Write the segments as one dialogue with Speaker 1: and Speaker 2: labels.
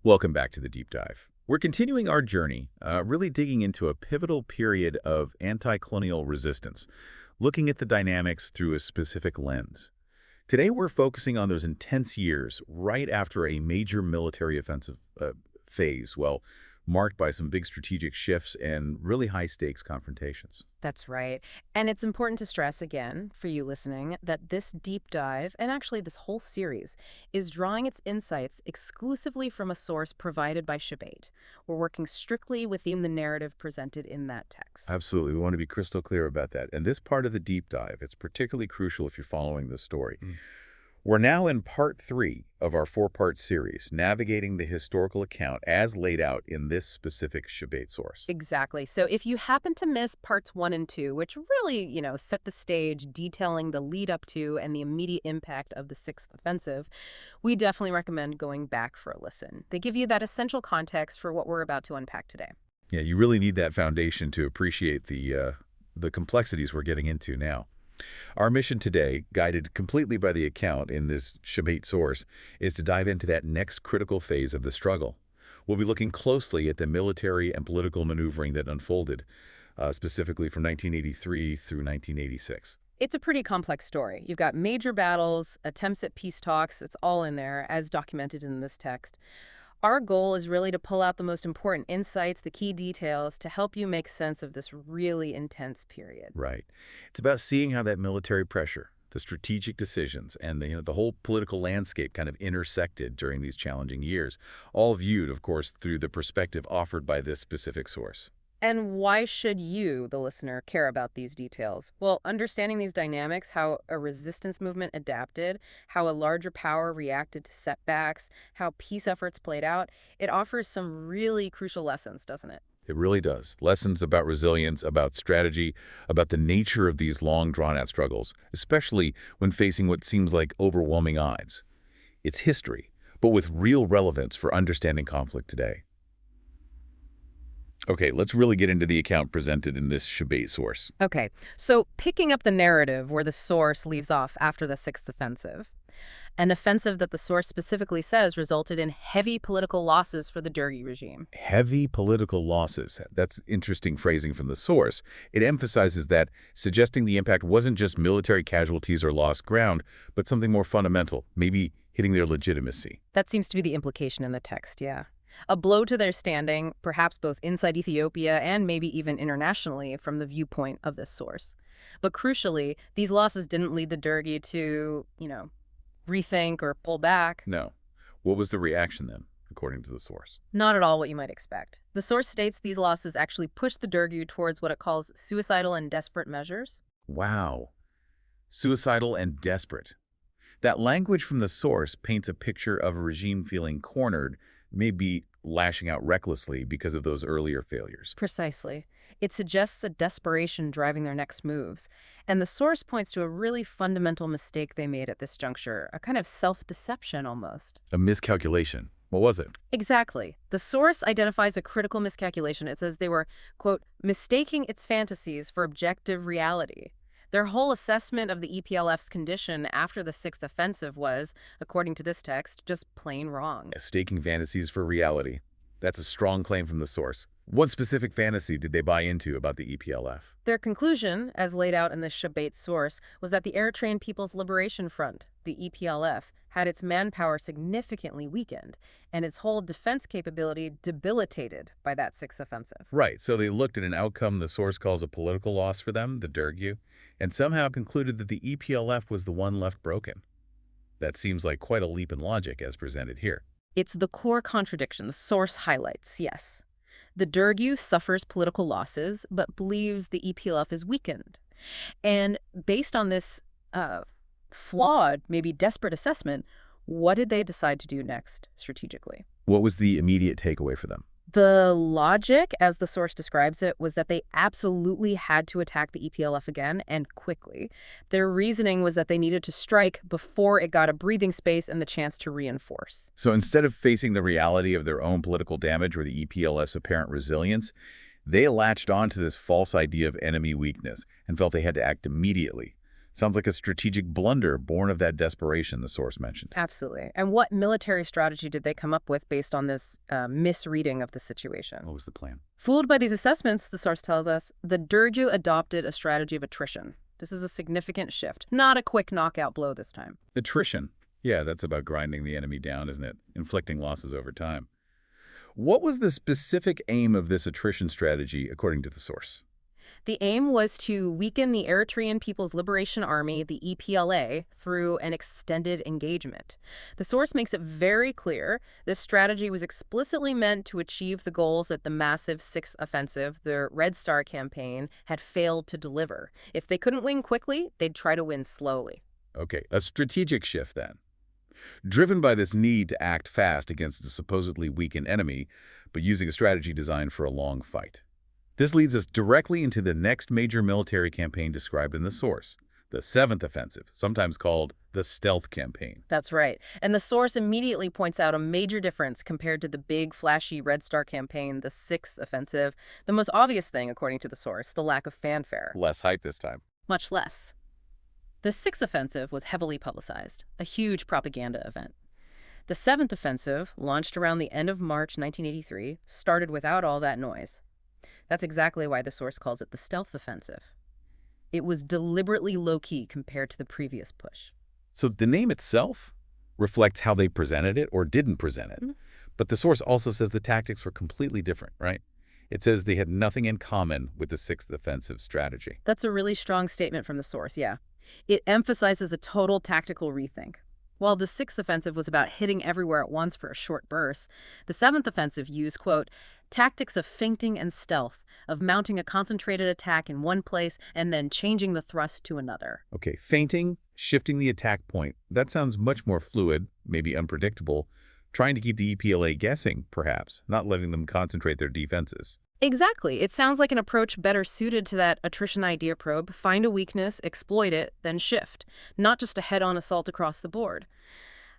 Speaker 1: Welcome back to the Deep Dive. We're continuing our journey, really digging into a pivotal period of anti-colonial resistance, looking at the dynamics through a specific lens. Today, we're focusing on those intense years right after a major military offensive phase, well, marked by some big strategic shifts and really high-stakes confrontations.
Speaker 2: That's right. And it's important to stress again, for you listening, that this deep dive, and actually this whole series, is drawing its insights exclusively from a source provided by Shabait. We're working strictly within the narrative presented in that text.
Speaker 1: Absolutely. We want to be crystal clear about that. And this part of the deep dive, it's particularly crucial if you're following this story. We're now in part 3 of our 4-part series, navigating the historical account as laid out in this specific Shabait source.
Speaker 2: Exactly. So if you happen to miss parts 1 and 2, which really, set the stage detailing the lead up to and the immediate impact of the Sixth Offensive, we definitely recommend going back for a listen. They give you that essential context for what we're about to unpack today.
Speaker 1: Yeah, you really need that foundation to appreciate the complexities we're getting into now. Our mission today, guided completely by the account in this Shabait source, is to dive into that next critical phase of the struggle. We'll be looking closely at the military and political maneuvering that unfolded, specifically from 1983 through 1986.
Speaker 2: It's a pretty complex story. You've got major battles, attempts at peace talks, it's all in there, as documented in this text. Our goal is really to pull out the most important insights, the key details, to help you make sense of this really intense period.
Speaker 1: Right. It's about seeing how that military pressure, the strategic decisions, and the whole political landscape kind of intersected during these challenging years, all viewed, of course, through the perspective offered by this specific source.
Speaker 2: And why should you, the listener, care about these details? Well, understanding these dynamics, how a resistance movement adapted, how a larger power reacted to setbacks, how peace efforts played out, it offers some really crucial lessons, doesn't it?
Speaker 1: It really does. Lessons about resilience, about strategy, about the nature of these long, drawn-out struggles, especially when facing what seems like overwhelming odds. It's history, but with real relevance for understanding conflict today. Okay, let's really get into the account presented in this Shabait source.
Speaker 2: Okay, so picking up the narrative where the source leaves off after the Sixth Offensive, an offensive that the source specifically says resulted in heavy political losses for the Dergue regime.
Speaker 1: Heavy political losses. That's interesting phrasing from the source. It emphasizes that, suggesting the impact wasn't just military casualties or lost ground, but something more fundamental, maybe hitting their legitimacy.
Speaker 2: That seems to be the implication in the text, yeah. A blow to their standing, perhaps both inside Ethiopia and maybe even internationally from the viewpoint of this source. But crucially, these losses didn't lead the Dergue to, rethink or pull back.
Speaker 1: No. What was the reaction then, according to the source?
Speaker 2: Not at all what you might expect. The source states these losses actually pushed the Dergue towards what it calls suicidal and desperate measures.
Speaker 1: Wow. Suicidal and desperate. That language from the source paints a picture of a regime feeling cornered, maybe lashing out recklessly because of those earlier failures.
Speaker 2: Precisely. It suggests a desperation driving their next moves. And the source points to a really fundamental mistake they made at this juncture, a kind of self-deception almost.
Speaker 1: A miscalculation. What was it?
Speaker 2: Exactly. The source identifies a critical miscalculation. It says they were, quote, mistaking its fantasies for objective reality. Their whole assessment of the EPLF's condition after the Sixth Offensive was, according to this text, just plain wrong.
Speaker 1: Mistaking fantasies for reality. That's a strong claim from the source. What specific fantasy did they buy into about the EPLF?
Speaker 2: Their conclusion, as laid out in the Shabait source, was that the Eritrean People's Liberation Front, the EPLF, had its manpower significantly weakened, and its whole defense capability debilitated by that Sixth Offensive.
Speaker 1: Right, so they looked at an outcome the source calls a political loss for them, the Dergue, and somehow concluded that the EPLF was the one left broken. That seems like quite a leap in logic as presented here.
Speaker 2: It's the core contradiction the source highlights, yes. The Dergue suffers political losses, but believes the EPLF is weakened. And based on this flawed, maybe desperate assessment, what did they decide to do next strategically?
Speaker 1: What was the immediate takeaway for them?
Speaker 2: The logic, as the source describes it, was that they absolutely had to attack the EPLF again, and quickly. Their reasoning was that they needed to strike before it got a breathing space and the chance to reinforce.
Speaker 1: So instead of facing the reality of their own political damage or the EPLF's apparent resilience, they latched on to this false idea of enemy weakness and felt they had to act immediately. Sounds like a strategic blunder born of that desperation the source mentioned.
Speaker 2: Absolutely. And what military strategy did they come up with based on this misreading of the situation?
Speaker 1: What was the plan?
Speaker 2: Fooled by these assessments, the source tells us, the Dergue adopted a strategy of attrition. This is a significant shift, not a quick knockout blow this time.
Speaker 1: Attrition. Yeah, that's about grinding the enemy down, isn't it? Inflicting losses over time. What was the specific aim of this attrition strategy, according to the source?
Speaker 2: The aim was to weaken the Eritrean People's Liberation Army, the EPLA, through an extended engagement. The source makes it very clear this strategy was explicitly meant to achieve the goals that the massive Sixth Offensive, the Red Star campaign, had failed to deliver. If they couldn't win quickly, they'd try to win slowly.
Speaker 1: Okay, a strategic shift then. Driven by this need to act fast against a supposedly weakened enemy, but using a strategy designed for a long fight. This leads us directly into the next major military campaign described in the source, the Seventh Offensive, sometimes called the Stealth Campaign.
Speaker 2: That's right. And the source immediately points out a major difference compared to the big, flashy Red Star campaign, the Sixth Offensive. The most obvious thing, according to the source, the lack of fanfare.
Speaker 1: Less hype this time.
Speaker 2: Much less. The Sixth Offensive was heavily publicized, a huge propaganda event. The Seventh Offensive, launched around the end of March 1983, started without all that noise. That's exactly why the source calls it the Stealth Offensive. It was deliberately low-key compared to the previous push.
Speaker 1: So the name itself reflects how they presented it or didn't present it. But the source also says the tactics were completely different, right? It says they had nothing in common with the Sixth Offensive strategy.
Speaker 2: That's a really strong statement from the source, yeah. It emphasizes a total tactical rethink. While the Sixth Offensive was about hitting everywhere at once for a short burst, the Seventh Offensive used, quote, tactics of feinting and stealth, of mounting a concentrated attack in one place and then changing the thrust to another.
Speaker 1: Okay, feinting, shifting the attack point, that sounds much more fluid, maybe unpredictable, trying to keep the EPLA guessing, perhaps, not letting them concentrate their defenses.
Speaker 2: Exactly. It sounds like an approach better suited to that attrition idea probe. Find a weakness, exploit it, then shift. Not just a head-on assault across the board.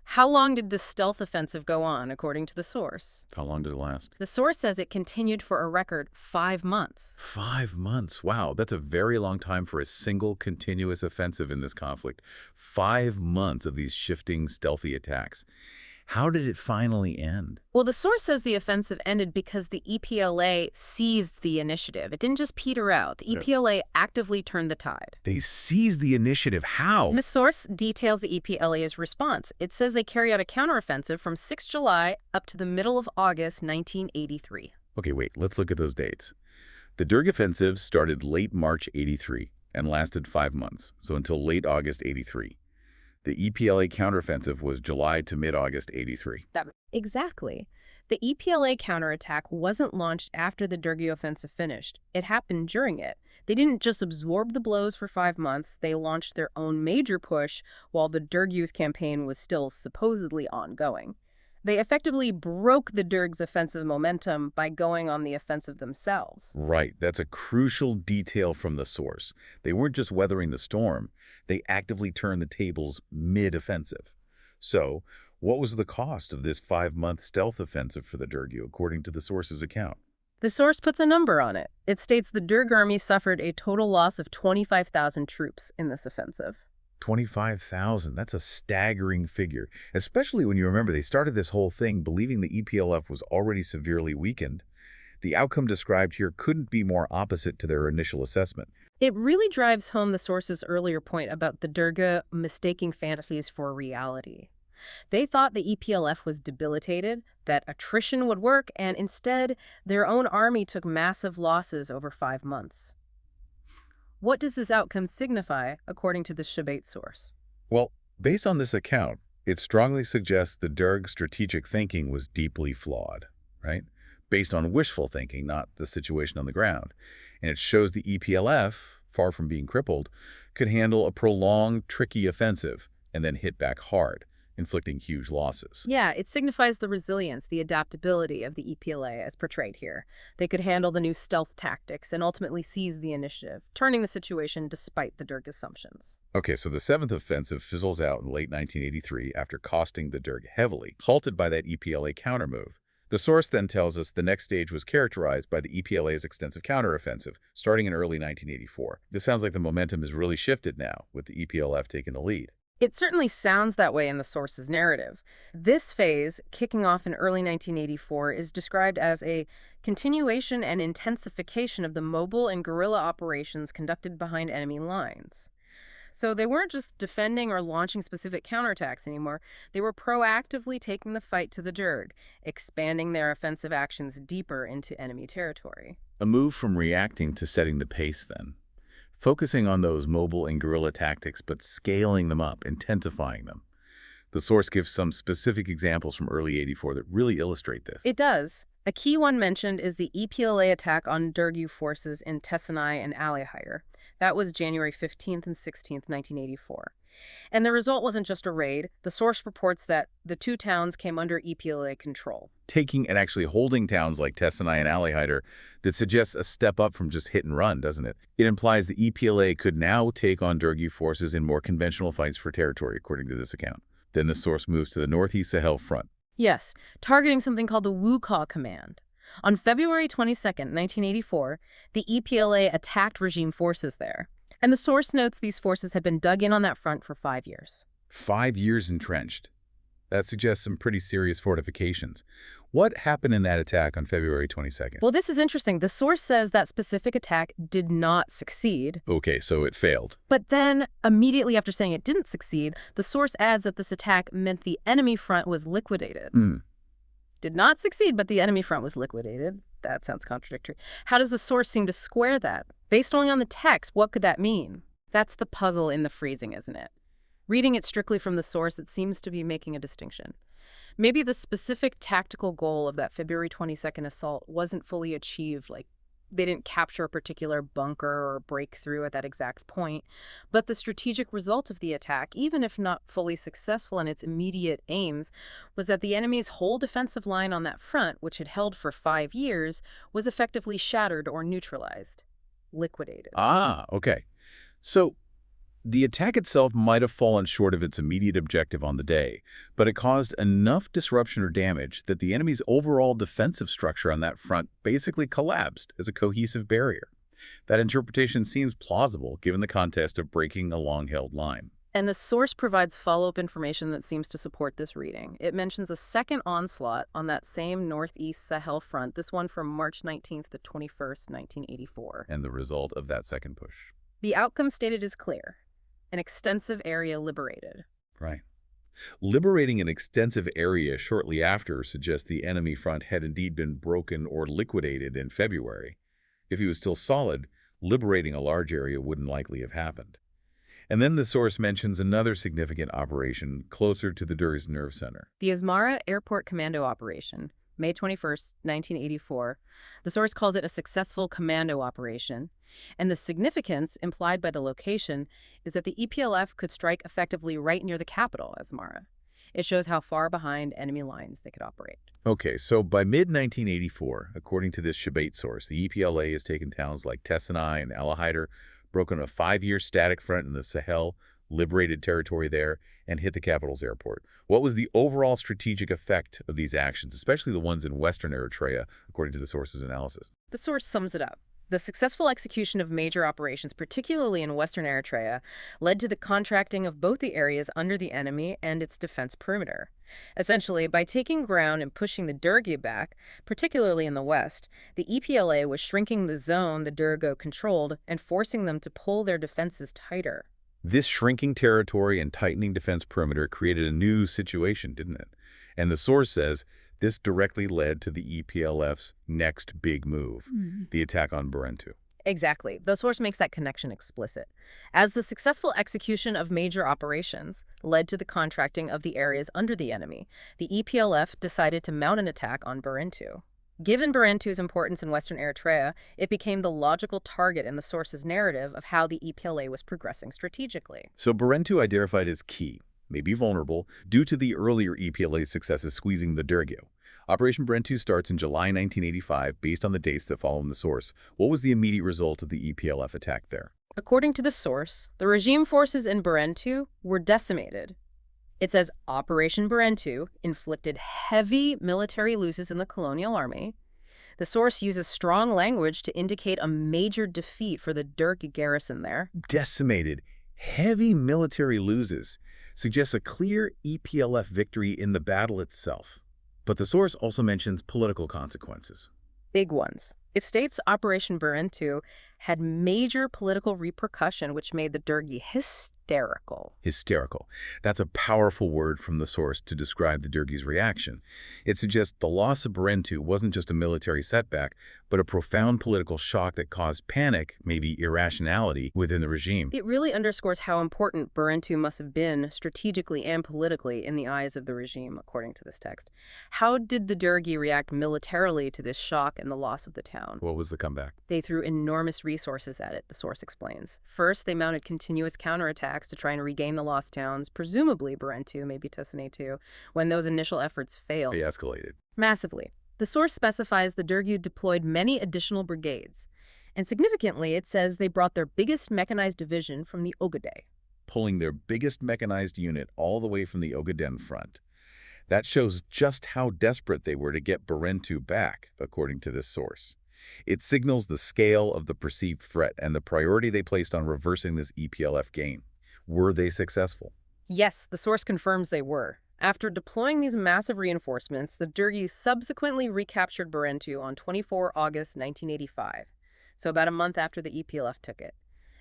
Speaker 2: How long did this stealth offensive go on, according to the source?
Speaker 1: How long did it last?
Speaker 2: The source says it continued for a record 5 months.
Speaker 1: 5 months. Wow, that's a very long time for a single continuous offensive in this conflict. 5 months of these shifting, stealthy attacks. How did it finally end?
Speaker 2: Well, the source says the offensive ended because the EPLA seized the initiative. It didn't just peter out. The EPLA actively turned the tide.
Speaker 1: They seized the initiative. How?
Speaker 2: The source details the EPLA's response. It says they carried out a counteroffensive from 6 July up to the middle of August 1983.
Speaker 1: Okay, wait, let's look at those dates. The Dergue offensive started late March 83 and lasted 5 months, so until late August 83. The EPLA counteroffensive was July to mid-August 83.
Speaker 2: Exactly. The EPLA counterattack wasn't launched after the Dergue offensive finished. It happened during it. They didn't just absorb the blows for 5 months. They launched their own major push while the Dergue's campaign was still supposedly ongoing. They effectively broke the Dergue's offensive momentum by going on the offensive themselves.
Speaker 1: Right. That's a crucial detail from the source. They weren't just weathering the storm. They actively turned the tables mid-offensive. So, what was the cost of this 5-month stealth offensive for the Dergue, according to the source's account?
Speaker 2: The source puts a number on it. It states the Dergue army suffered a total loss of 25,000 troops in this offensive.
Speaker 1: 25,000. That's a staggering figure, especially when you remember they started this whole thing believing the EPLF was already severely weakened. The outcome described here couldn't be more opposite to their initial assessment.
Speaker 2: It really drives home the source's earlier point about the Dergue mistaking fantasies for reality. They thought the EPLF was debilitated, that attrition would work, and instead, their own army took massive losses over 5 months. What does this outcome signify, according to the Shabait source?
Speaker 1: Well, based on this account, it strongly suggests the Dergue strategic thinking was deeply flawed, right? Based on wishful thinking, not the situation on the ground. And it shows the EPLF, far from being crippled, could handle a prolonged, tricky offensive and then hit back hard, inflicting huge losses.
Speaker 2: Yeah, it signifies the resilience, the adaptability of the EPLA as portrayed here. They could handle the new stealth tactics and ultimately seize the initiative, turning the situation despite the Dergue assumptions.
Speaker 1: Okay, so the 7th offensive fizzles out in late 1983 after costing the Dergue heavily, halted by that EPLA countermove. The source then tells us the next stage was characterized by the EPLA's extensive counteroffensive, starting in early 1984. This sounds like the momentum has really shifted now, with the EPLF taking the lead.
Speaker 2: It certainly sounds that way in the source's narrative. This phase, kicking off in early 1984, is described as a continuation and intensification of the mobile and guerrilla operations conducted behind enemy lines. So they weren't just defending or launching specific counterattacks anymore. They were proactively taking the fight to the Dergue, expanding their offensive actions deeper into enemy territory.
Speaker 1: A move from reacting to setting the pace, then. Focusing on those mobile and guerrilla tactics, but scaling them up, intensifying them. The source gives some specific examples from early '84 that really illustrate this.
Speaker 2: It does. A key one mentioned is the EPLA attack on Dergue forces in Tessenai and Alihaider. That was January 15th and 16th, 1984. And the result wasn't just a raid. The source reports that the two towns came under EPLA control.
Speaker 1: Taking and actually holding towns like Tessenai and Alihaider, that suggests a step up from just hit and run, doesn't it? It implies the EPLA could now take on Dergue forces in more conventional fights for territory, according to this account. Then the source moves to the Northeast Sahel front.
Speaker 2: Yes, targeting something called the Wuka Command. On February 22nd, 1984, the EPLA attacked regime forces there. And the source notes these forces had been dug in on that front for 5 years.
Speaker 1: 5 years entrenched. That suggests some pretty serious fortifications. What happened in that attack on February 22nd?
Speaker 2: Well, this is interesting. The source says that specific attack did not succeed.
Speaker 1: Okay, so it failed.
Speaker 2: But then, immediately after saying it didn't succeed, the source adds that this attack meant the enemy front was liquidated. Did not succeed, but the enemy front was liquidated. That sounds contradictory. How does the source seem to square that? Based only on the text, what could that mean? That's the puzzle in the freezing, isn't it? Reading it strictly from the source, it seems to be making a distinction. Maybe the specific tactical goal of that February 22nd assault wasn't fully achieved, like they didn't capture a particular bunker or break through at that exact point, but the strategic result of the attack, even if not fully successful in its immediate aims, was that the enemy's whole defensive line on that front, which had held for 5 years, was effectively shattered or neutralized, liquidated.
Speaker 1: Ah, okay. So the attack itself might have fallen short of its immediate objective on the day, but it caused enough disruption or damage that the enemy's overall defensive structure on that front basically collapsed as a cohesive barrier. That interpretation seems plausible given the context of breaking a long-held line.
Speaker 2: And the source provides follow-up information that seems to support this reading. It mentions a second onslaught on that same northeast Sahel front, this one from March 19th to 21st, 1984.
Speaker 1: And the result of that second push.
Speaker 2: The outcome stated is clear. An extensive area liberated.
Speaker 1: Right. Liberating an extensive area shortly after suggests the enemy front had indeed been broken or liquidated in February. If he was still solid, liberating a large area wouldn't likely have happened. And then the source mentions another significant operation closer to the Dergue's nerve center.
Speaker 2: The Asmara Airport Commando Operation, May 21st, 1984. The source calls it a successful commando operation. And the significance implied by the location is that the EPLF could strike effectively right near the capital, Asmara. It shows how far behind enemy lines they could operate.
Speaker 1: Okay, so by mid-1984, according to this Shabait source, the EPLA has taken towns like Tessenai and Alihaider, broken a 5-year static front in the Sahel, liberated territory there, and hit the capital's airport. What was the overall strategic effect of these actions, especially the ones in western Eritrea, according to the source's analysis?
Speaker 2: The source sums it up. The successful execution of major operations, particularly in western Eritrea, led to the contracting of both the areas under the enemy and its defense perimeter. Essentially, by taking ground and pushing the Dergue back, particularly in the west, the EPLA was shrinking the zone the Dergue controlled and forcing them to pull their defenses tighter.
Speaker 1: This shrinking territory and tightening defense perimeter created a new situation, didn't it? And the source says this directly led to the EPLF's next big move, the attack on Barentu.
Speaker 2: Exactly. The source makes that connection explicit. As the successful execution of major operations led to the contracting of the areas under the enemy, the EPLF decided to mount an attack on Barentu. Given Barentu's importance in western Eritrea, it became the logical target in the source's narrative of how the EPLA was progressing strategically.
Speaker 1: So Barentu identified as key, maybe vulnerable, due to the earlier EPLA successes squeezing the Dergue. Operation Barentu starts in July 1985 based on the dates that follow in the source. What was the immediate result of the EPLF attack there?
Speaker 2: According to the source, the regime forces in Barentu were decimated. It says Operation Barentu inflicted heavy military losses in the colonial army. The source uses strong language to indicate a major defeat for the Dergue garrison there.
Speaker 1: Decimated, heavy military losses suggests a clear EPLF victory in the battle itself. But the source also mentions political consequences.
Speaker 2: Big ones. It states Operation Barentu had major political repercussion, which made the Dergue hysterical.
Speaker 1: Hysterical. That's a powerful word from the source to describe the Dergue's reaction. It suggests the loss of Barentu wasn't just a military setback, but a profound political shock that caused panic, maybe irrationality, within the regime.
Speaker 2: It really underscores how important Barentu must have been strategically and politically in the eyes of the regime, according to this text. How did the Dergue react militarily to this shock and the loss of the town?
Speaker 1: What was the comeback?
Speaker 2: They threw enormous resources at it, the source explains. First, they mounted continuous counterattacks to try and regain the lost towns, presumably Barentu, maybe Tessane too, when those initial efforts failed.
Speaker 1: They escalated.
Speaker 2: Massively. The source specifies the Dergue deployed many additional brigades. And significantly, it says they brought their biggest mechanized division from the Ogaden.
Speaker 1: Pulling their biggest mechanized unit all the way from the Ogaden front. That shows just how desperate they were to get Barentu back, according to this source. It signals the scale of the perceived threat and the priority they placed on reversing this EPLF gain. Were they successful?
Speaker 2: Yes, the source confirms they were. After deploying these massive reinforcements, the Dergue subsequently recaptured Barentu on 24 August 1985, so about a month after the EPLF took it.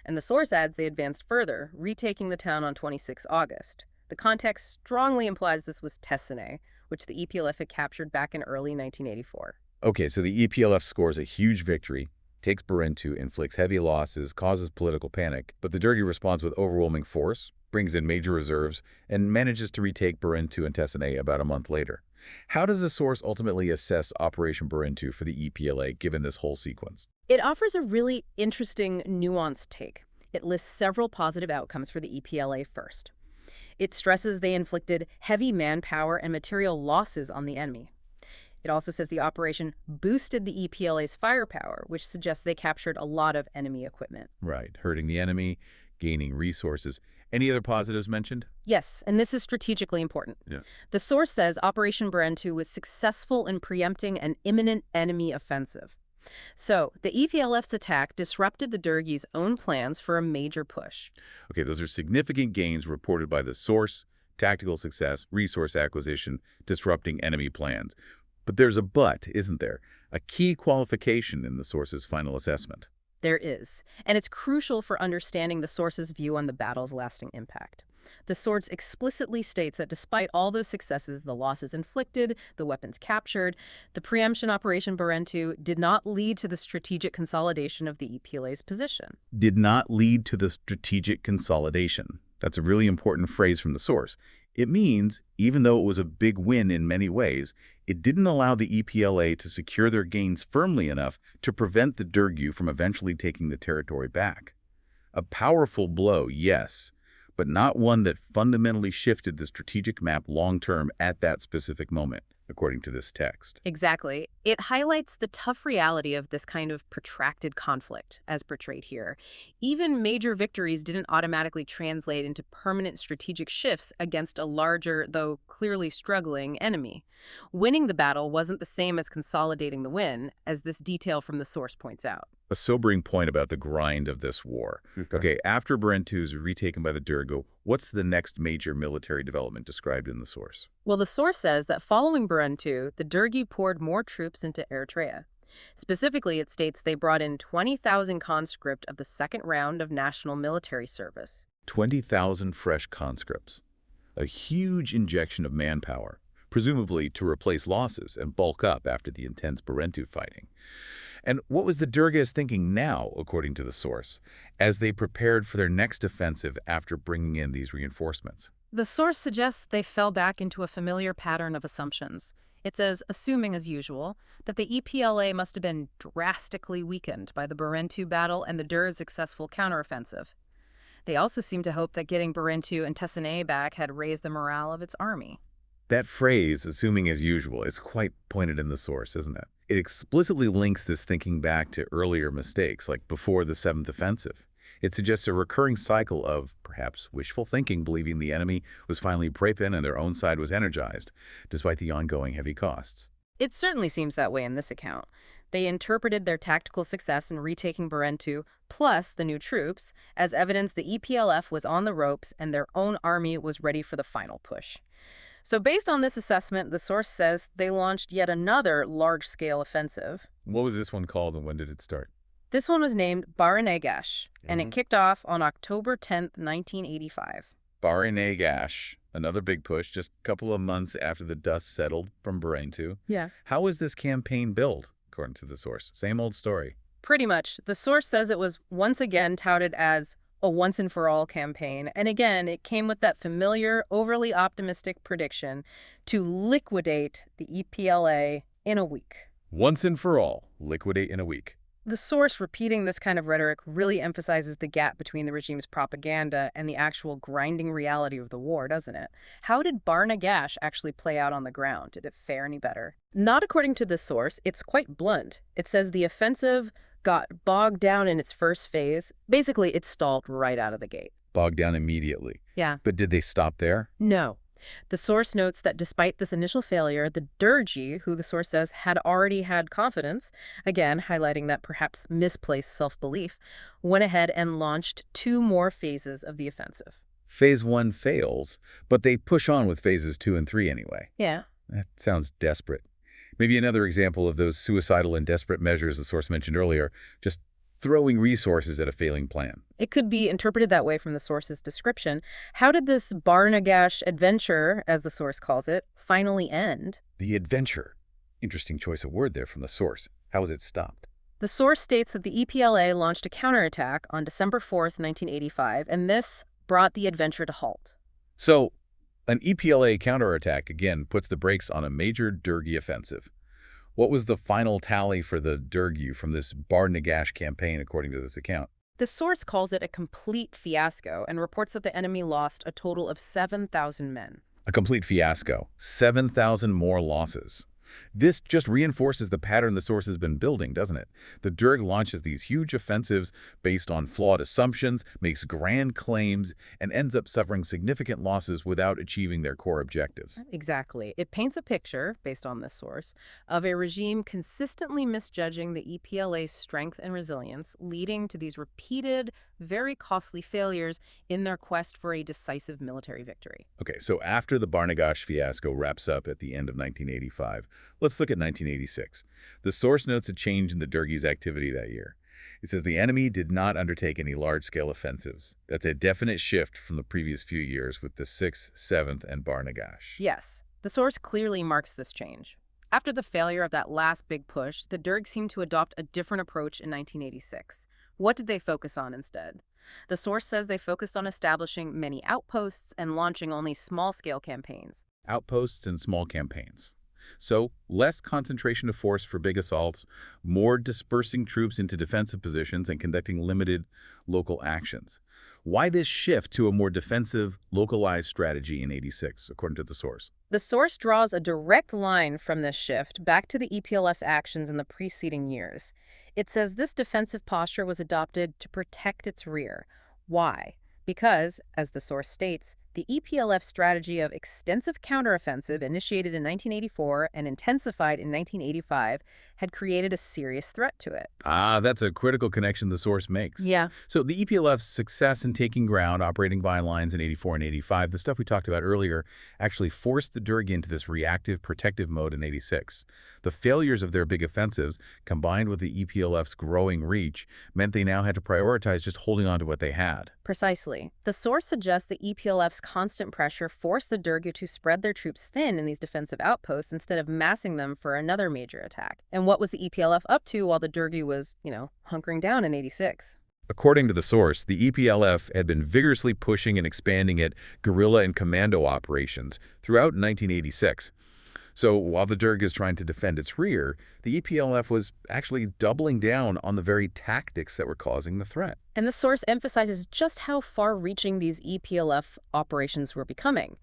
Speaker 2: And the source adds they advanced further, retaking the town on 26 August. The context strongly implies this was Tessane, which the EPLF had captured back in early 1984.
Speaker 1: Okay, so the EPLF scores a huge victory, takes Barentu, inflicts heavy losses, causes political panic, but the Dergue responds with overwhelming force, brings in major reserves, and manages to retake Barentu and Tessane about a month later. How does the source ultimately assess Operation Barentu for the EPLA given this whole sequence?
Speaker 2: It offers a really interesting, nuanced take. It lists several positive outcomes for the EPLA first. It stresses they inflicted heavy manpower and material losses on the enemy. It also says the operation boosted the EPLA's firepower, which suggests they captured a lot of enemy equipment.
Speaker 1: Right, hurting the enemy, gaining resources. Any other positives mentioned?
Speaker 2: Yes, and this is strategically important.
Speaker 1: Yeah.
Speaker 2: The source says Operation Barentu was successful in preempting an imminent enemy offensive. So, the EPLF's attack disrupted the Dergue's own plans for a major push.
Speaker 1: Okay, those are significant gains reported by the source, tactical success, resource acquisition, disrupting enemy plans. But there's a but, isn't there? A key qualification in the source's final assessment.
Speaker 2: There is, and it's crucial for understanding the source's view on the battle's lasting impact. The source explicitly states that despite all those successes, the losses inflicted, the weapons captured, the preemption Operation Barentu did not lead to the strategic consolidation of the EPLA's position.
Speaker 1: Did not lead to the strategic consolidation. That's a really important phrase from the source. It means, even though it was a big win in many ways, it didn't allow the EPLA to secure their gains firmly enough to prevent the Dergue from eventually taking the territory back. A powerful blow, yes, but not one that fundamentally shifted the strategic map long-term at that specific moment, according to this text.
Speaker 2: Exactly. It highlights the tough reality of this kind of protracted conflict, as portrayed here. Even major victories didn't automatically translate into permanent strategic shifts against a larger, though clearly struggling, enemy. Winning the battle wasn't the same as consolidating the win, as this detail from the source points out.
Speaker 1: A sobering point about the grind of this war. Okay, after Barentu is retaken by the Dergue, what's the next major military development described in the source?
Speaker 2: Well, the source says that following Barentu, the Dergue poured more troops into Eritrea. Specifically, it states they brought in 20,000 conscript of the second round of national military service.
Speaker 1: 20,000 fresh conscripts. A huge injection of manpower, presumably to replace losses and bulk up after the intense Barentu fighting. And what was the Dergues thinking now, according to the source, as they prepared for their next offensive after bringing in these reinforcements?
Speaker 2: The source suggests they fell back into a familiar pattern of assumptions. It says, assuming as usual, that the EPLA must have been drastically weakened by the Barentu battle and the Dergue's successful counteroffensive. They also seem to hope that getting Barentu and Tessane back had raised the morale of its army.
Speaker 1: That phrase, assuming as usual, is quite pointed in the source, isn't it? It explicitly links this thinking back to earlier mistakes, like before the 7th offensive. It suggests a recurring cycle of, perhaps, wishful thinking, believing the enemy was finally breaking and their own side was energized, despite the ongoing heavy costs.
Speaker 2: It certainly seems that way in this account. They interpreted their tactical success in retaking Barentu, plus the new troops, as evidence the EPLF was on the ropes and their own army was ready for the final push. So based on this assessment, the source says they launched yet another large-scale offensive.
Speaker 1: What was this one called and when did it start?
Speaker 2: This one was named Bahre Negash, and it kicked off on October 10th, 1985.
Speaker 1: Bahre Negash, another big push, just a couple of months after the dust settled from Barentu.
Speaker 2: Yeah.
Speaker 1: How was this campaign built, according to the source? Same old story.
Speaker 2: Pretty much. The source says it was once again touted as a once-and-for-all campaign, and again, it came with that familiar, overly optimistic prediction to liquidate the EPLA in a week.
Speaker 1: Once and for all, liquidate in a week.
Speaker 2: The source repeating this kind of rhetoric really emphasizes the gap between the regime's propaganda and the actual grinding reality of the war, doesn't it? How did Bahre Negash actually play out on the ground? Did it fare any better? Not according to the source. It's quite blunt. It says the offensive got bogged down in its first phase. Basically, it stalled right out of the gate.
Speaker 1: Bogged down immediately.
Speaker 2: Yeah.
Speaker 1: But did they stop there?
Speaker 2: No. The source notes that despite this initial failure, the Dergue, who the source says had already had confidence, again highlighting that perhaps misplaced self-belief, went ahead and launched 2 more phases of the offensive.
Speaker 1: Phase 1 fails, but they push on with phases 2 and 3 anyway.
Speaker 2: Yeah.
Speaker 1: That sounds desperate. Maybe another example of those suicidal and desperate measures the source mentioned earlier, just throwing resources at a failing plan.
Speaker 2: It could be interpreted that way from the source's description. How did this Bahre Negash adventure, as the source calls it, finally end?
Speaker 1: The adventure. Interesting choice of word there from the source. How was it stopped?
Speaker 2: The source states that the EPLA launched a counterattack on December 4th, 1985, and this brought the adventure to halt.
Speaker 1: So, an EPLA counterattack again puts the brakes on a major Dergue offensive. What was the final tally for the Dergue from this Bahre Negash campaign, according to this account?
Speaker 2: The source calls it a complete fiasco and reports that the enemy lost a total of 7,000 men.
Speaker 1: A complete fiasco. 7,000 more losses. This just reinforces the pattern the source has been building, doesn't it? The Dergue launches these huge offensives based on flawed assumptions, makes grand claims, and ends up suffering significant losses without achieving their core objectives.
Speaker 2: Exactly. It paints a picture, based on this source, of a regime consistently misjudging the EPLA's strength and resilience, leading to these repeated, very costly failures in their quest for a decisive military victory.
Speaker 1: Okay, so after the Bahre Negash fiasco wraps up at the end of 1985, let's look at 1986. The source notes a change in the Dergue's activity that year. It says the enemy did not undertake any large-scale offensives. That's a definite shift from the previous few years with the 6th, 7th, and Bahre Negash.
Speaker 2: Yes, the source clearly marks this change. After the failure of that last big push, the Dergue seemed to adopt a different approach in 1986. What did they focus on instead? The source says they focused on establishing many outposts and launching only small-scale campaigns.
Speaker 1: Outposts and small campaigns. So, less concentration of force for big assaults, more dispersing troops into defensive positions and conducting limited local actions. Why this shift to a more defensive, localized strategy in 86, according to the source?
Speaker 2: The source draws a direct line from this shift back to the EPLF's actions in the preceding years. It says this defensive posture was adopted to protect its rear. Why? Because, as the source states, the EPLF strategy of extensive counteroffensive initiated in 1984 and intensified in 1985 had created a serious threat to it.
Speaker 1: That's a critical connection the source makes.
Speaker 2: Yeah.
Speaker 1: So the EPLF's success in taking ground, operating by lines in 84 and 85, the stuff we talked about earlier, actually forced the Dergue into this reactive, protective mode in 86. The failures of their big offensives, combined with the EPLF's growing reach, meant they now had to prioritize just holding on to what they had.
Speaker 2: Precisely. The source suggests the EPLF's constant pressure forced the Dergue to spread their troops thin in these defensive outposts instead of massing them for another major attack. And what was the EPLF up to while the Dergue was, hunkering down in 86?
Speaker 1: According to the source, the EPLF had been vigorously pushing and expanding its guerrilla and commando operations throughout 1986. So while the Dergue is trying to defend its rear, the EPLF was actually doubling down on the very tactics that were causing the threat.
Speaker 2: And the source emphasizes just how far-reaching these EPLF operations were becoming.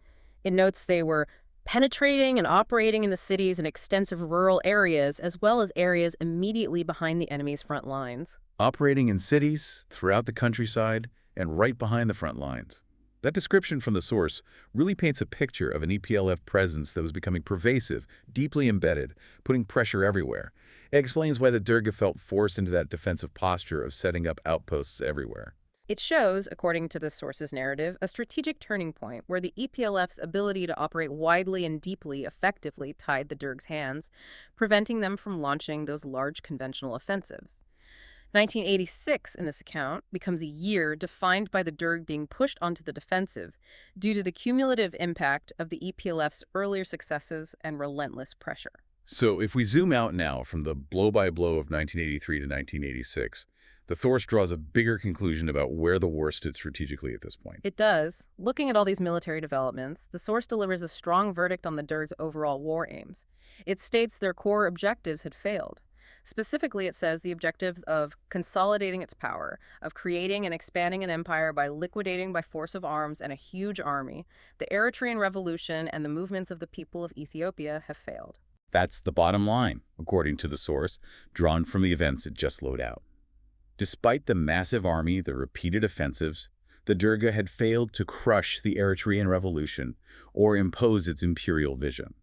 Speaker 2: It notes they were penetrating and operating in the cities and extensive rural areas, as well as areas immediately behind the enemy's front lines.
Speaker 1: Operating in cities, throughout the countryside, and right behind the front lines. That description from the source really paints a picture of an EPLF presence that was becoming pervasive, deeply embedded, putting pressure everywhere. It explains why the Dergue felt forced into that defensive posture of setting up outposts everywhere.
Speaker 2: It shows, according to the source's narrative, a strategic turning point where the EPLF's ability to operate widely and deeply effectively tied the Dergue's hands, preventing them from launching those large conventional offensives. 1986, in this account, becomes a year defined by the Dergue being pushed onto the defensive due to the cumulative impact of the EPLF's earlier successes and relentless pressure.
Speaker 1: So if we zoom out now from the blow-by-blow of 1983 to 1986, the source draws a bigger conclusion about where the war stood strategically at this point.
Speaker 2: It does. Looking at all these military developments, the source delivers a strong verdict on the Dergue's overall war aims. It states their core objectives had failed. Specifically, it says the objectives of consolidating its power, of creating and expanding an empire by liquidating by force of arms and a huge army, the Eritrean revolution and the movements of the people of Ethiopia have failed.
Speaker 1: That's the bottom line, according to the source, drawn from the events it just laid out. Despite the massive army, the repeated offensives, the Dergue had failed to crush the Eritrean revolution or impose its imperial vision.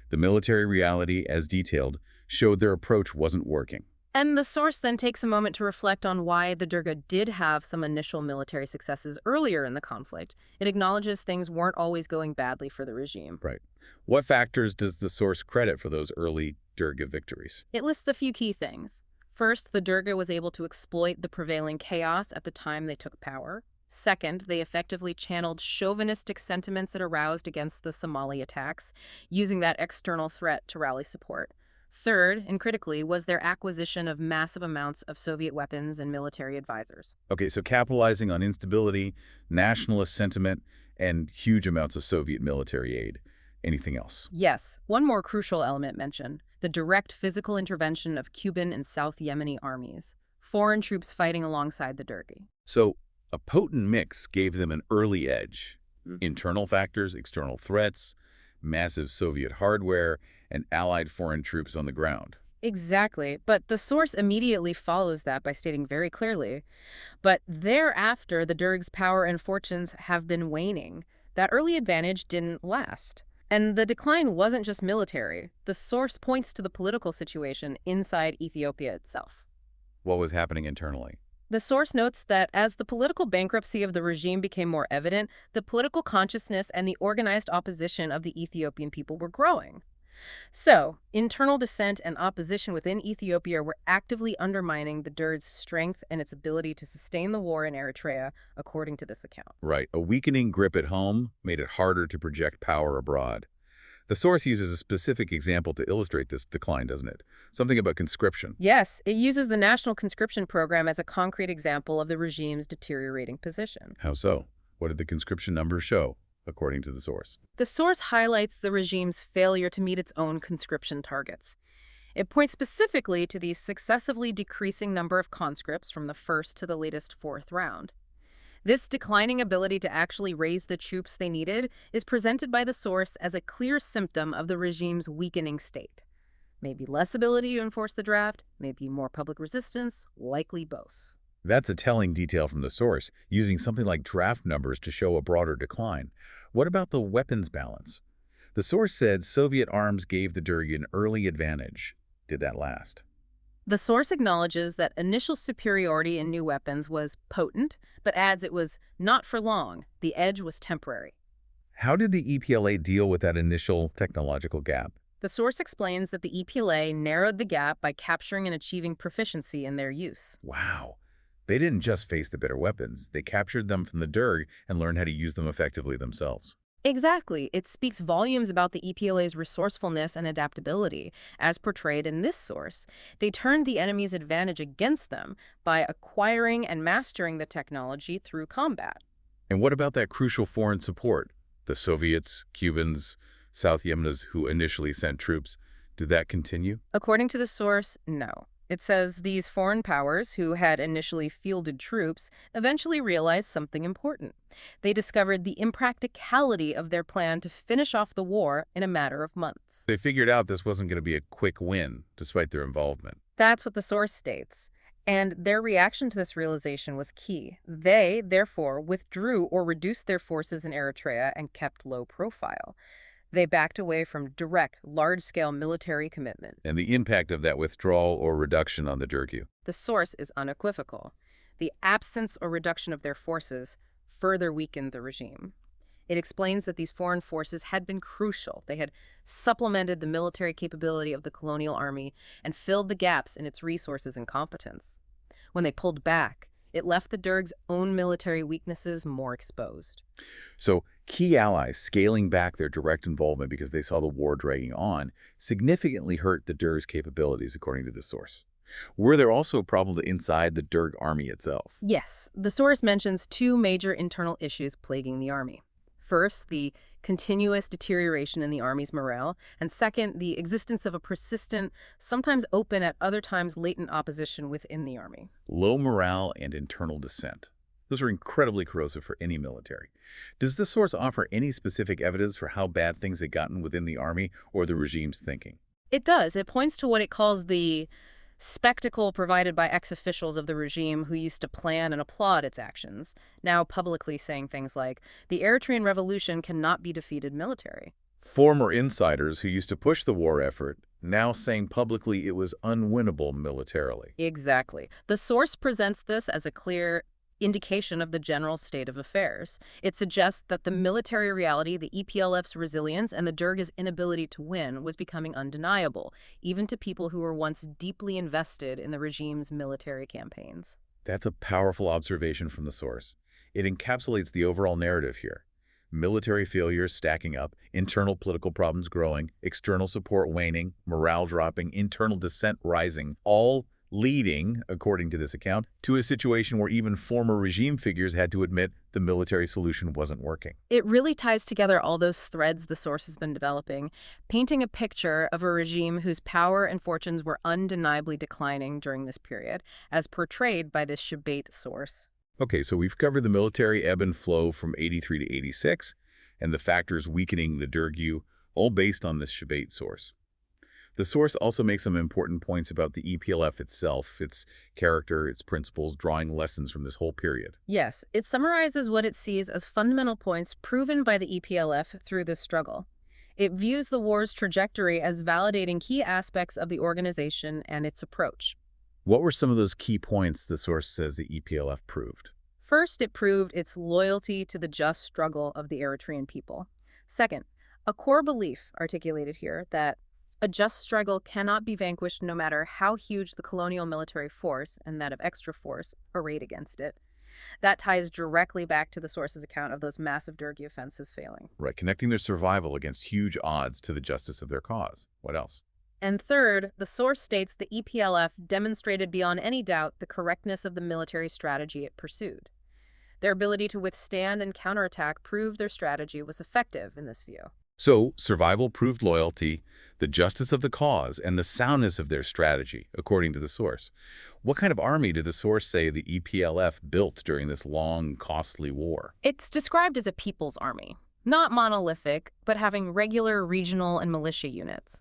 Speaker 1: The military reality, as detailed, showed their approach wasn't working.
Speaker 2: And the source then takes a moment to reflect on why the Dergue did have some initial military successes earlier in the conflict. It acknowledges things weren't always going badly for the regime.
Speaker 1: Right. What factors does the source credit for those early Dergue victories?
Speaker 2: It lists a few key things. First, the Dergue was able to exploit the prevailing chaos at the time they took power. Second, they effectively channeled chauvinistic sentiments it aroused against the Somali attacks, using that external threat to rally support. Third, and critically, was their acquisition of massive amounts of Soviet weapons and military advisors.
Speaker 1: Okay, so capitalizing on instability, nationalist sentiment, and huge amounts of Soviet military aid. Anything else?
Speaker 2: Yes, one more crucial element mentioned, the direct physical intervention of Cuban and South Yemeni armies, foreign troops fighting alongside the Dergue.
Speaker 1: So, a potent mix gave them an early edge. Internal factors, external threats, massive Soviet hardware, and allied foreign troops on the ground.
Speaker 2: Exactly, but the source immediately follows that by stating very clearly, but thereafter the Dergue's power and fortunes have been waning. That early advantage didn't last. And the decline wasn't just military. The source points to the political situation inside Ethiopia itself.
Speaker 1: What was happening internally?
Speaker 2: The source notes that as the political bankruptcy of the regime became more evident, the political consciousness and the organized opposition of the Ethiopian people were growing. So, internal dissent and opposition within Ethiopia were actively undermining the Dergue's strength and its ability to sustain the war in Eritrea, according to this account.
Speaker 1: Right. A weakening grip at home made it harder to project power abroad. The source uses a specific example to illustrate this decline, doesn't it? Something about conscription.
Speaker 2: Yes, it uses the National Conscription Program as a concrete example of the regime's deteriorating position.
Speaker 1: How so? What did the conscription numbers show, according to the source?
Speaker 2: The source highlights the regime's failure to meet its own conscription targets. It points specifically to the successively decreasing number of conscripts from the first to the latest fourth round. This declining ability to actually raise the troops they needed is presented by the source as a clear symptom of the regime's weakening state. Maybe less ability to enforce the draft, maybe more public resistance, likely both.
Speaker 1: That's a telling detail from the source, using something like draft numbers to show a broader decline. What about the weapons balance? The source said Soviet arms gave the Dergue an early advantage. Did that last?
Speaker 2: The source acknowledges that initial superiority in new weapons was potent, but adds it was not for long. The edge was temporary.
Speaker 1: How did the EPLA deal with that initial technological gap?
Speaker 2: The source explains that the EPLA narrowed the gap by capturing and achieving proficiency in their use.
Speaker 1: Wow. They didn't just face the better weapons. They captured them from the Dergue and learned how to use them effectively themselves.
Speaker 2: Exactly. It speaks volumes about the EPLA's resourcefulness and adaptability, as portrayed in this source. They turned the enemy's advantage against them by acquiring and mastering the technology through combat.
Speaker 1: And what about that crucial foreign support? The Soviets, Cubans, South Yemenis who initially sent troops. Did that continue?
Speaker 2: According to the source, no. It says these foreign powers, who had initially fielded troops, eventually realized something important. They discovered the impracticality of their plan to finish off the war in a matter of months.
Speaker 1: They figured out this wasn't going to be a quick win, despite their involvement.
Speaker 2: That's what the source states. And their reaction to this realization was key. They, therefore, withdrew or reduced their forces in Eritrea and kept low profile. They backed away from direct, large-scale military commitment.
Speaker 1: And the impact of that withdrawal or reduction on the Dergue.
Speaker 2: The source is unequivocal. The absence or reduction of their forces further weakened the regime. It explains that these foreign forces had been crucial. They had supplemented the military capability of the colonial army and filled the gaps in its resources and competence. When they pulled back, it left the Dergue's own military weaknesses more exposed.
Speaker 1: So key allies scaling back their direct involvement because they saw the war dragging on significantly hurt the Dergue's capabilities, according to the source. Were there also problems inside the Dergue army itself?
Speaker 2: Yes, the source mentions two major internal issues plaguing the army. First, the continuous deterioration in the army's morale, and second, the existence of a persistent, sometimes open at other times latent opposition within the army.
Speaker 1: Low morale and internal dissent. Those are incredibly corrosive for any military. Does the source offer any specific evidence for how bad things had gotten within the army or the regime's thinking?
Speaker 2: It does. It points to what it calls the spectacle provided by ex-officials of the regime who used to plan and applaud its actions, now publicly saying things like, the Eritrean revolution cannot be defeated military.
Speaker 1: Former insiders who used to push the war effort, now saying publicly it was unwinnable militarily.
Speaker 2: Exactly. The source presents this as a clear indication of the general state of affairs. It suggests that the military reality, the EPLF's resilience, and the Dergue's inability to win was becoming undeniable, even to people who were once deeply invested in the regime's military campaigns.
Speaker 1: That's a powerful observation from the source. It encapsulates the overall narrative here. Military failures stacking up, internal political problems growing, external support waning, morale dropping, internal dissent rising, all leading, according to this account, to a situation where even former regime figures had to admit the military solution wasn't working.
Speaker 2: It really ties together all those threads the source has been developing, painting a picture of a regime whose power and fortunes were undeniably declining during this period, as portrayed by this Shabait source.
Speaker 1: Okay, so we've covered the military ebb and flow from 83 to 86, and the factors weakening the Dergue, all based on this Shabait source. The source also makes some important points about the EPLF itself, its character, its principles, drawing lessons from this whole period.
Speaker 2: Yes, it summarizes what it sees as fundamental points proven by the EPLF through this struggle. It views the war's trajectory as validating key aspects of the organization and its approach.
Speaker 1: What were some of those key points the source says the EPLF proved?
Speaker 2: First, it proved its loyalty to the just struggle of the Eritrean people. Second, a core belief articulated here that a just struggle cannot be vanquished no matter how huge the colonial military force and that of extra force arrayed against it. That ties directly back to the source's account of those massive Dergue offensives failing.
Speaker 1: Right, connecting their survival against huge odds to the justice of their cause. What else?
Speaker 2: And third, the source states the EPLF demonstrated beyond any doubt the correctness of the military strategy it pursued. Their ability to withstand and counterattack proved their strategy was effective in this view.
Speaker 1: So, survival proved loyalty, the justice of the cause, and the soundness of their strategy, according to the source. What kind of army did the source say the EPLF built during this long, costly war?
Speaker 2: It's described as a people's army, not monolithic, but having regular regional and militia units.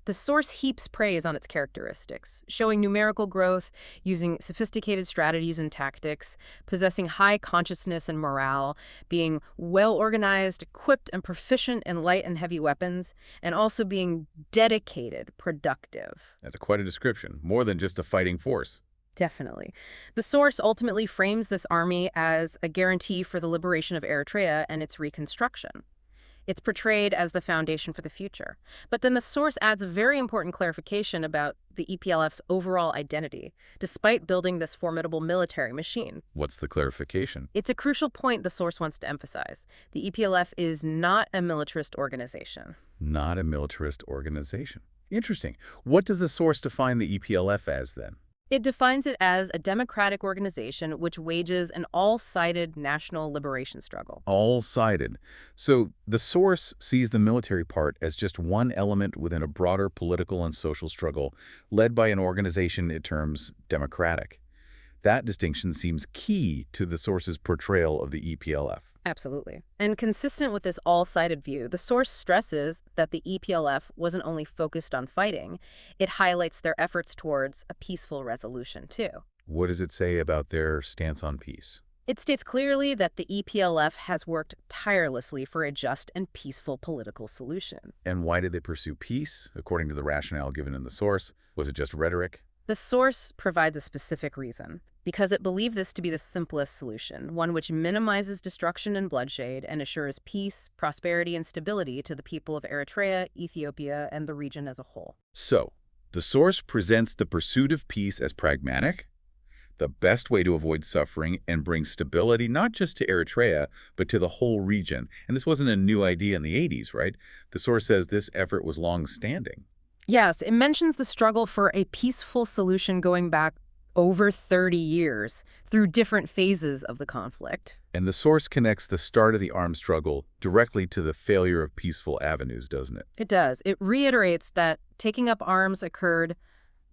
Speaker 2: The source heaps praise on its characteristics, showing numerical growth, using sophisticated strategies and tactics, possessing high consciousness and morale, being well-organized, equipped, and proficient in light and heavy weapons, and also being dedicated, productive.
Speaker 1: That's quite a description, more than just a fighting force.
Speaker 2: Definitely. The source ultimately frames this army as a guarantee for the liberation of Eritrea and its reconstruction. It's portrayed as the foundation for the future. But then the source adds a very important clarification about the EPLF's overall identity, despite building this formidable military machine.
Speaker 1: What's the clarification?
Speaker 2: It's a crucial point the source wants to emphasize. The EPLF is not a militarist organization.
Speaker 1: Not a militarist organization. Interesting. What does the source define the EPLF as, then?
Speaker 2: It defines it as a democratic organization which wages an all-sided national liberation struggle.
Speaker 1: All-sided. So the source sees the military part as just one element within a broader political and social struggle led by an organization it terms democratic. That distinction seems key to the source's portrayal of the EPLF.
Speaker 2: Absolutely. And consistent with this all-sided view, the source stresses that the EPLF wasn't only focused on fighting, it highlights their efforts towards a peaceful resolution, too.
Speaker 1: What does it say about their stance on peace?
Speaker 2: It states clearly that the EPLF has worked tirelessly for a just and peaceful political solution.
Speaker 1: And why did they pursue peace, according to the rationale given in the source? Was it just rhetoric?
Speaker 2: The source provides a specific reason, because it believed this to be the simplest solution, one which minimizes destruction and bloodshed and assures peace, prosperity, and stability to the people of Eritrea, Ethiopia, and the region as a whole.
Speaker 1: So, the source presents the pursuit of peace as pragmatic, the best way to avoid suffering and bring stability not just to Eritrea, but to the whole region. And this wasn't a new idea in the 80s, right? The source says this effort was long-standing.
Speaker 2: Yes, it mentions the struggle for a peaceful solution going back over 30 years through different phases of the conflict.
Speaker 1: And the source connects the start of the armed struggle directly to the failure of peaceful avenues, doesn't it?
Speaker 2: It does. It reiterates that taking up arms occurred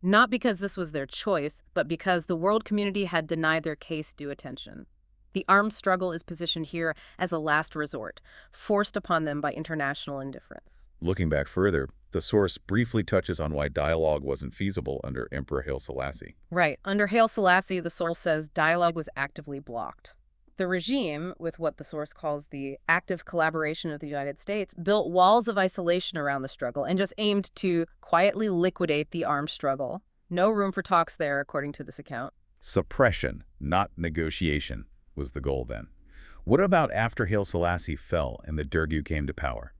Speaker 2: not because this was their choice, but because the world community had denied their case due attention. The armed struggle is positioned here as a last resort, forced upon them by international indifference.
Speaker 1: Looking back further, the source briefly touches on why dialogue wasn't feasible under Emperor Haile Selassie.
Speaker 2: Right. Under Haile Selassie, the source says dialogue was actively blocked. The regime, with what the source calls the active collaboration of the United States, built walls of isolation around the struggle and just aimed to quietly liquidate the armed struggle. No room for talks there, according to this account.
Speaker 1: Suppression, not negotiation, was the goal then. What about after Haile Selassie fell and the Dergue came to power?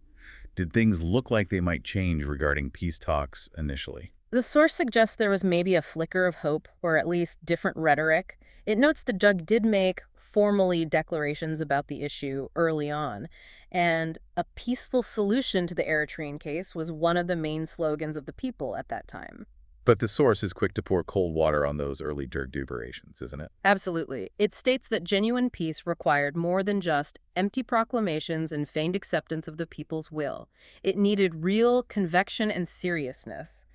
Speaker 1: Did things look like they might change regarding peace talks initially?
Speaker 2: The source suggests there was maybe a flicker of hope, or at least different rhetoric. It notes the Dergue did make formally declarations about the issue early on, and a peaceful solution to the Eritrean case was one of the main slogans of the people at that time.
Speaker 1: But the source is quick to pour cold water on those early Dergue deliberations, isn't it?
Speaker 2: Absolutely. It states that genuine peace required more than just empty proclamations and feigned acceptance of the people's will. It needed real conviction and seriousness.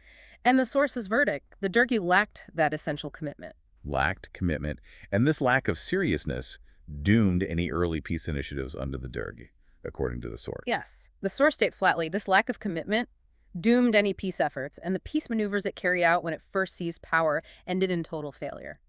Speaker 2: And the source's verdict, the Dergue lacked that essential commitment.
Speaker 1: Lacked commitment, and this lack of seriousness doomed any early peace initiatives under the Dergue, according to the source.
Speaker 2: Yes. The source states flatly, this lack of commitment doomed any peace efforts, and the peace maneuvers it carried out when it first seized power ended in total failure.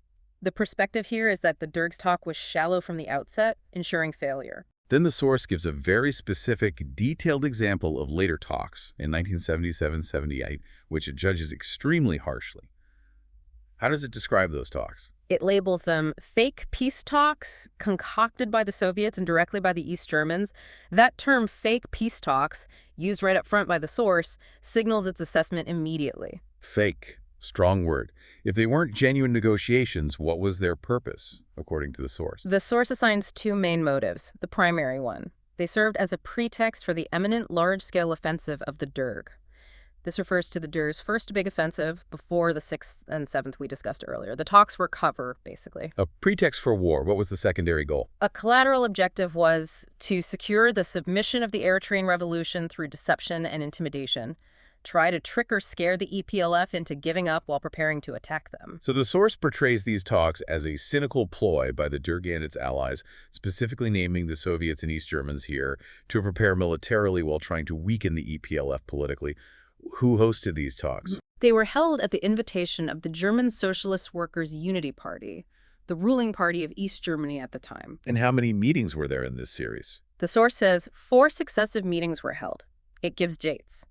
Speaker 2: The perspective here is that the Dergue's talk was shallow from the outset, ensuring failure.
Speaker 1: Then the source gives a very specific, detailed example of later talks in 1977-78, which it judges extremely harshly. How does it describe those talks?
Speaker 2: It labels them fake peace talks concocted by the Soviets and directly by the East Germans. That term, fake peace talks, used right up front by the source, signals its assessment immediately.
Speaker 1: Fake. Strong word. If they weren't genuine negotiations, what was their purpose, according to the source?
Speaker 2: The source assigns two main motives. The primary one, they served as a pretext for the imminent large-scale offensive of the Dergue. This refers to the Dergue's first big offensive before the 6th and 7th we discussed earlier. The talks were cover, basically.
Speaker 1: A pretext for war. What was the secondary goal?
Speaker 2: A collateral objective was to secure the submission of the Eritrean revolution through deception and intimidation, try to trick or scare the EPLF into giving up while preparing to attack them.
Speaker 1: So the source portrays these talks as a cynical ploy by the Dergue and its allies, specifically naming the Soviets and East Germans here, to prepare militarily while trying to weaken the EPLF politically. Who hosted these talks?
Speaker 2: They were held at the invitation of the German Socialist Workers' Unity Party, the ruling party of East Germany at the time.
Speaker 1: And how many meetings were there in this series?
Speaker 2: The source says 4 successive meetings were held. It gives dates.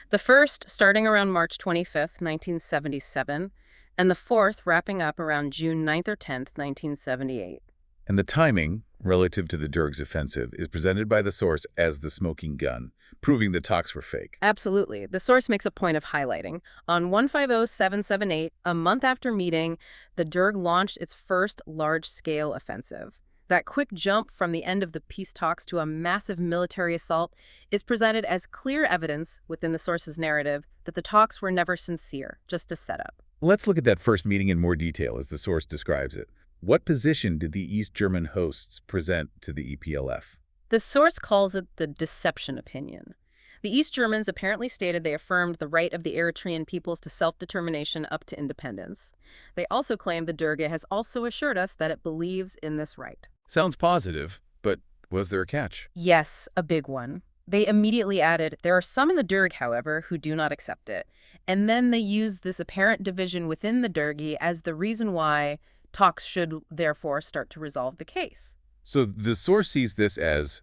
Speaker 2: The first starting around March 25th, 1977, and the fourth wrapping up around June 9th or 10th, 1978.
Speaker 1: And the timing, relative to the Dergue's offensive, is presented by the source as the smoking gun, proving the talks were fake.
Speaker 2: Absolutely. The source makes a point of highlighting. On 150778, a month after meeting, the Dergue launched its first large-scale offensive. That quick jump from the end of the peace talks to a massive military assault is presented as clear evidence within the source's narrative that the talks were never sincere, just a setup.
Speaker 1: Let's look at that first meeting in more detail as the source describes it. What position did the East German hosts present to the EPLF?
Speaker 2: The source calls it the deception opinion. The East Germans apparently stated they affirmed the right of the Eritrean peoples to self-determination up to independence. They also claimed the Dergue has also assured us that it believes in this right.
Speaker 1: Sounds positive, but was there a catch?
Speaker 2: Yes, a big one. They immediately added, there are some in the Dergue, however, who do not accept it. And then they used this apparent division within the Dergue as the reason why talks should therefore start to resolve the case.
Speaker 1: So the source sees this as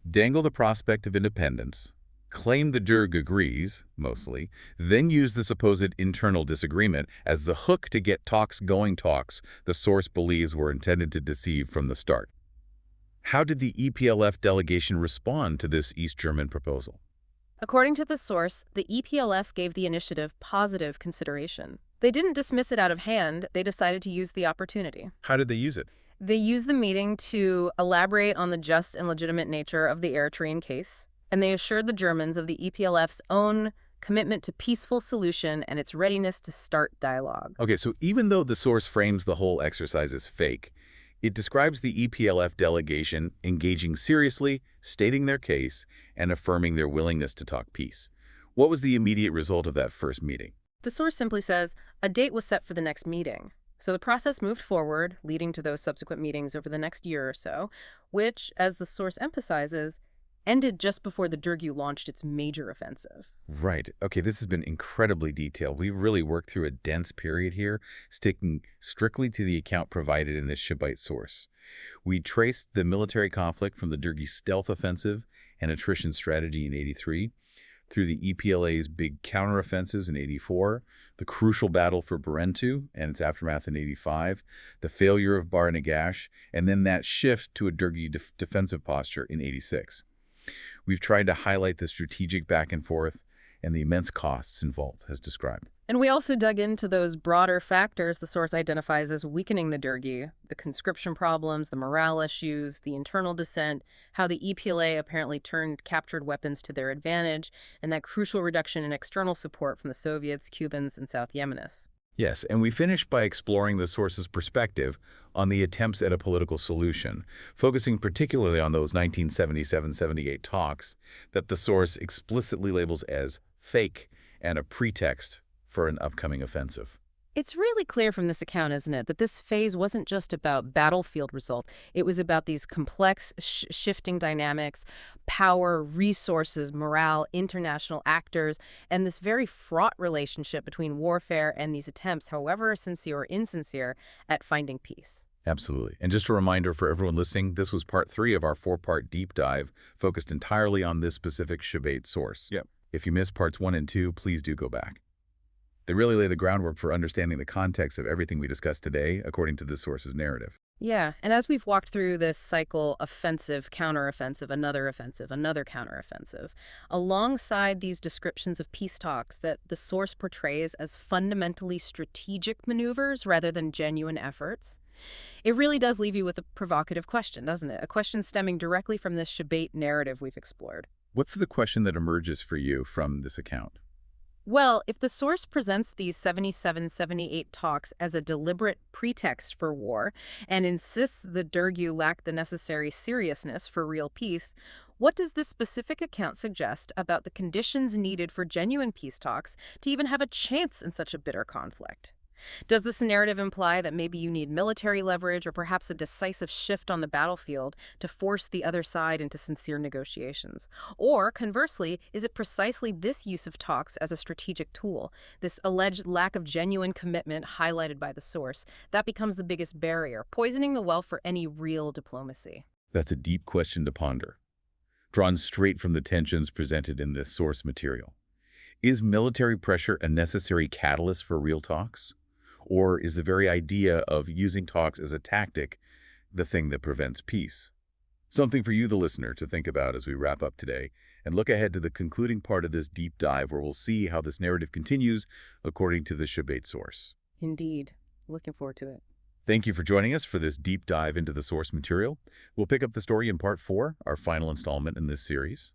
Speaker 1: dangle the prospect of independence, claim the Dergue agrees, mostly, then use the supposed internal disagreement as the hook to get talks going. Talks the source believes were intended to deceive from the start. How did the EPLF delegation respond to this East German proposal?
Speaker 2: According to the source, the EPLF gave the initiative positive consideration. They didn't dismiss it out of hand, they decided to use the opportunity.
Speaker 1: How did they use it?
Speaker 2: They used the meeting to elaborate on the just and legitimate nature of the Eritrean case, and they assured the Germans of the EPLF's own commitment to peaceful solution and its readiness to start dialogue.
Speaker 1: Okay, so even though the source frames the whole exercise as fake, it describes the EPLF delegation engaging seriously, stating their case, and affirming their willingness to talk peace. What was the immediate result of that first meeting?
Speaker 2: The source simply says, a date was set for the next meeting. So the process moved forward, leading to those subsequent meetings over the next year or so, which, as the source emphasizes, ended just before the Dergue launched its major offensive.
Speaker 1: Right. Okay, this has been incredibly detailed. We've really worked through a dense period here, sticking strictly to the account provided in this Shabait source. We traced the military conflict from the Dergue stealth offensive and attrition strategy in '83, through the EPLA's big counteroffensives in '84, the crucial battle for Barentu and its aftermath in '85, the failure of Bahre Negash, and then that shift to a Dergue defensive posture in '86. We've tried to highlight the strategic back and forth and the immense costs involved, as described.
Speaker 2: And we also dug into those broader factors the source identifies as weakening the Dergue, the conscription problems, the morale issues, the internal dissent, how the EPLA apparently turned captured weapons to their advantage, and that crucial reduction in external support from the Soviets, Cubans, and South Yemenis.
Speaker 1: Yes, and we finished by exploring the source's perspective on the attempts at a political solution, focusing particularly on those 1977-78 talks that the source explicitly labels as fake and a pretext for an upcoming offensive.
Speaker 2: It's really clear from this account, isn't it, that this phase wasn't just about battlefield result. It was about these complex, shifting dynamics, power, resources, morale, international actors, and this very fraught relationship between warfare and these attempts, however sincere or insincere, at finding peace.
Speaker 1: Absolutely. And just a reminder for everyone listening, this was part 3 of our 4-part deep dive, focused entirely on this specific Shabait source.
Speaker 3: Yep.
Speaker 1: If you missed parts 1 and 2, please do go back. They really lay the groundwork for understanding the context of everything we discussed today, according to this source's narrative.
Speaker 2: Yeah, and as we've walked through this cycle, offensive, counteroffensive, another counteroffensive, alongside these descriptions of peace talks that the source portrays as fundamentally strategic maneuvers rather than genuine efforts, it really does leave you with a provocative question, doesn't it? A question stemming directly from this Shabait narrative we've explored.
Speaker 1: What's the question that emerges for you from this account?
Speaker 2: Well, if the source presents these 77-78 talks as a deliberate pretext for war and insists the Dergue lacked the necessary seriousness for real peace, what does this specific account suggest about the conditions needed for genuine peace talks to even have a chance in such a bitter conflict? Does this narrative imply that maybe you need military leverage or perhaps a decisive shift on the battlefield to force the other side into sincere negotiations? Or, conversely, is it precisely this use of talks as a strategic tool, this alleged lack of genuine commitment highlighted by the source, that becomes the biggest barrier, poisoning the well for any real diplomacy?
Speaker 1: That's a deep question to ponder, drawn straight from the tensions presented in this source material. Is military pressure a necessary catalyst for real talks? Or is the very idea of using talks as a tactic the thing that prevents peace? Something for you, the listener, to think about as we wrap up today and look ahead to the concluding part of this deep dive where we'll see how this narrative continues according to the Shabait source.
Speaker 2: Indeed. Looking forward to it.
Speaker 1: Thank you for joining us for this deep dive into the source material. We'll pick up the story in part 4, our final installment in this series.